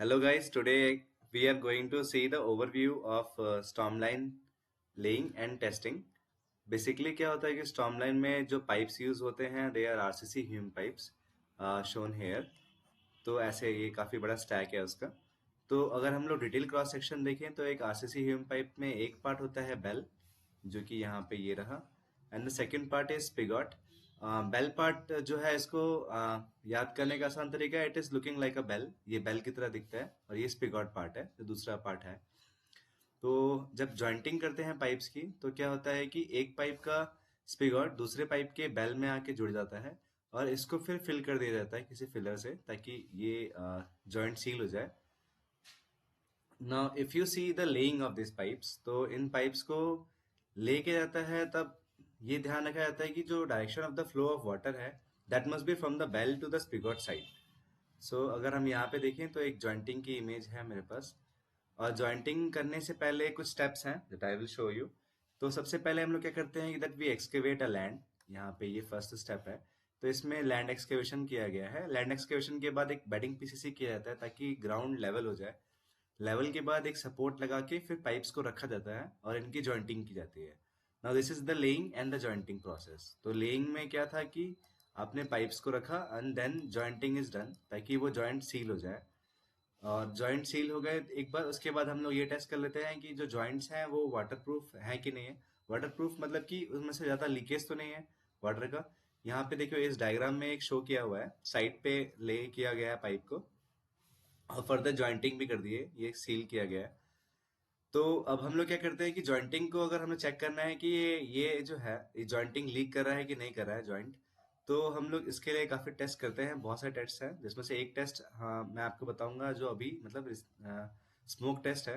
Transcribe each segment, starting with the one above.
Hello guys, today we are going to see the overview of Stormline laying and testing. Basically क्या होता है कि Stormline में जो pipes use होते हैं they are RCC Hume pipes shown here. तो ऐसे ये काफी बड़ा स्टैक है उसका। तो अगर हम लोग डिटेल क्रॉस सेक्शन देखें तो एक आरसीसी ह्यूम पाइप में एक पार्ट होता है बेल, जो कि यहाँ पे ये रहा, and the second part is spigot. Bell part जो है इसको याद करने का आसान तरीका है, it is looking like a bell, ये बेल की तरह दिखता है, और ये स्पिगॉट पार्ट है जो दूसरा पार्ट है। तो जब जॉइंटिंग करते हैं पाइप्स की तो क्या होता है कि एक पाइप का स्पिगॉट दूसरे पाइप के बेल में आके जुड़ जाता है, और इसको फिर फिल कर दिया जाता है किसी फिलर से, ताकि ये जॉइंट सील हो जाए। Now if you see the laying of this pipes, तो इन पाइप्स को लेके जाता है तब ये ध्यान रखा जाता है कि जो direction of the flow of water है that must be from the bell to the spigot side. So अगर हम यहाँ पे देखें तो एक जॉइंटिंग की इमेज है मेरे पास, और जॉइंटिंग करने से पहले कुछ स्टेप्स हैं that I will show you. तो सबसे पहले हम लोग क्या करते हैं that we excavate a land. यहाँ पे ये फर्स्ट स्टेप है। तो इसमें लैंड एक्सकेवेशन किया गया है। लैंड एक्सकेवेशन के बाद एक बेडिंग पीसीसी किया जाता है ताकि ग्राउंड लेवल हो जाए। लेवल के बाद एक सपोर्ट लगा के फिर पाइप्स को रखा जाता है और इनकी जॉइंटिंग की जाती है। Now this is the laying and the jointing process. तो लेइंग में क्या था कि आपने पाइप्स को रखा and then jointing is done, ताकि वो जॉइंट सील हो जाए। और जॉइंट सील हो गए एक बार, उसके बाद हम लोग ये टेस्ट कर लेते हैं कि जो जॉइंट्स हैं वो वाटरप्रूफ है कि नहीं है। वाटरप्रूफ मतलब कि उसमें से ज्यादा लीकेज तो नहीं है वाटर का। यहाँ पे देखो इस डायग्राम में एक शो किया हुआ है, साइड पे ले किया गया है पाइप को, और फर्दर जॉइंटिंग भी कर दी है, ये सील किया गया है। तो अब हम लोग क्या करते हैं कि जॉइंटिंग को अगर हमें चेक करना है कि ये जो है ये जॉइंटिंग लीक कर रहा है कि नहीं कर रहा है जॉइंट, तो हम लोग इसके लिए काफी टेस्ट करते हैं। बहुत सारे टेस्ट हैं जिसमें से एक टेस्ट, हाँ, मैं आपको बताऊंगा जो अभी मतलब स्मोक टेस्ट है।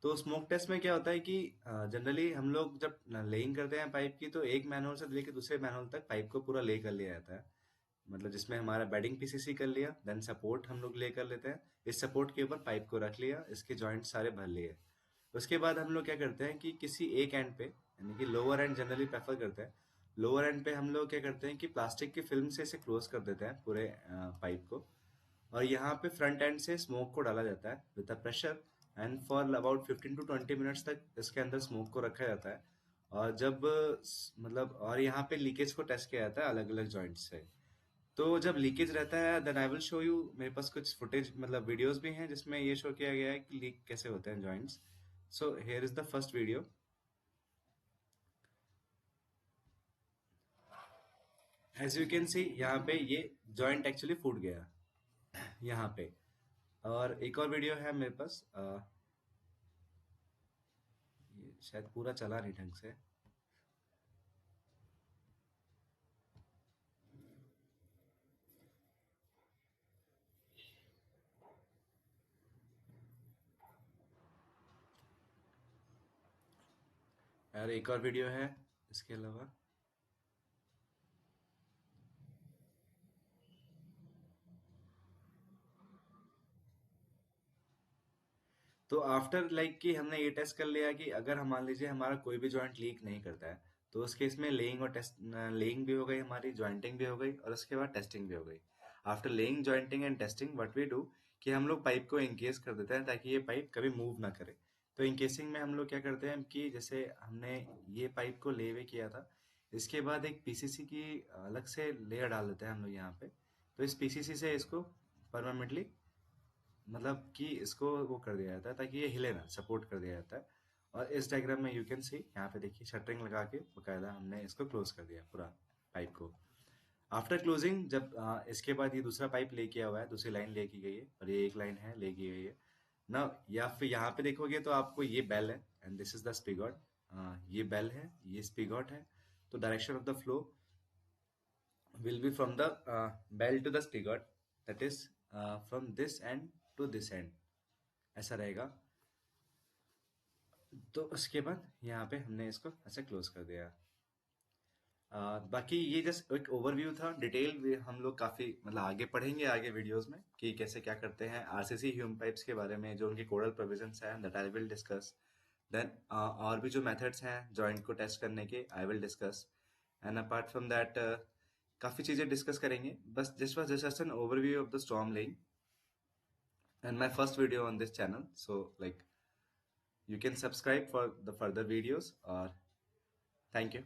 तो स्मोक टेस्ट में क्या होता है कि जनरली हम लोग जब लेइंग करते हैं पाइप की तो एक मैनहोल से लेकर दूसरे मैनहोल तक पाइप को पूरा ले कर लिया जाता है। मतलब जिसमें हमारा बेडिंग पीसीसी कर लिया, देन सपोर्ट हम लोग ले कर लेते हैं, इस सपोर्ट के ऊपर पाइप को रख लिया, इसके जॉइंट सारे भर लिए। उसके बाद हम लोग क्या करते हैं कि किसी एक एंड पे, यानी कि लोअर एंड जनरली प्रेफर करते हैं, लोअर एंड पे हम लोग क्या करते हैं कि प्लास्टिक की फिल्म से इसे क्लोज कर देते हैं पूरे पाइप को। और यहाँ पे फ्रंट एंड से स्मोक को डाला जाता है with the pressure, and for about 15 to 20 minutes तक इसके अंदर स्मोक को रखा जाता है। और जब मतलब और यहाँ पे लीकेज को टेस्ट किया जाता है अलग अलग जॉइंट से। तो जब लीकेज रहता है then I will show you, मेरे पास कुछ फुटेज मतलब वीडियोस भी हैं जिसमें ये शो किया गया है कि लीक कैसे होते हैं joints. So here is the first video. As you can see यहाँ पे ये जॉइंट एक्चुअली फूट गया यहाँ पे। और एक और वीडियो है मेरे पास, ये शायद पूरा चला नहीं ढंग से। और एक और वीडियो है इसके अलावा। तो आफ्टर लाइक कि हमने ये टेस्ट कर लिया कि अगर हम मान लीजिए हमारा कोई भी जॉइंट लीक नहीं करता है, तो उस केस में लेइंग और टेस्ट, लेइंग भी हो गई हमारी, जॉइंटिंग भी हो गई, और उसके बाद टेस्टिंग भी हो गई। After laying jointing and testing what we do कि हम लोग पाइप को इंकेस कर देते हैं ताकि ये पाइप कभी मूव ना करे। तो इंकेसिंग में हम लोग क्या करते हैं कि जैसे हमने ये पाइप को ले हुए किया था, इसके बाद एक पीसीसी की अलग से लेयर डाल देते हैं हम लोग यहाँ पे। तो इस पीसीसी से इसको परमानेंटली मतलब कि इसको वो कर दिया जाता है ताकि ये हिले ना, सपोर्ट कर दिया जाता है। और इस डायग्राम में यू कैन सी, यहाँ पे देखिए शटरिंग लगा के बकायदा हमने इसको क्लोज कर दिया पूरा पाइप को। आफ्टर क्लोजिंग जब इसके बाद ये दूसरा पाइप ले किया हुआ है, दूसरी लाइन ले की गई है, और ये एक लाइन है ले की गई है ना। या फिर यहाँ पे देखोगे तो आपको ये बेल है एंड दिस इज द स्पिगॉट। ये बेल है, ये स्पिगॉट है। तो direction of the flow will be from the bell to the spigot, that is from this end to this end, ऐसा रहेगा। तो उसके बाद यहाँ पे हमने इसको ऐसे क्लोज कर दिया। बाकी ये जस्ट एक ओवरव्यू था। डिटेल हम लोग काफी मतलब आगे पढ़ेंगे आगे वीडियोस में कि कैसे क्या करते हैं आरसीसी ह्यूम पाइप्स के बारे में, जो उनके कोडल प्रोविजंस हैं that I will discuss. Then और भी जो मेथड्स हैं जॉइंट को टेस्ट करने के आई will discuss. And apart from that काफी चीजें डिस्कस करेंगे। बस this was just an overview of the storm laying. and my first video on this channel. So like you can subscribe for the further videos, or thank you.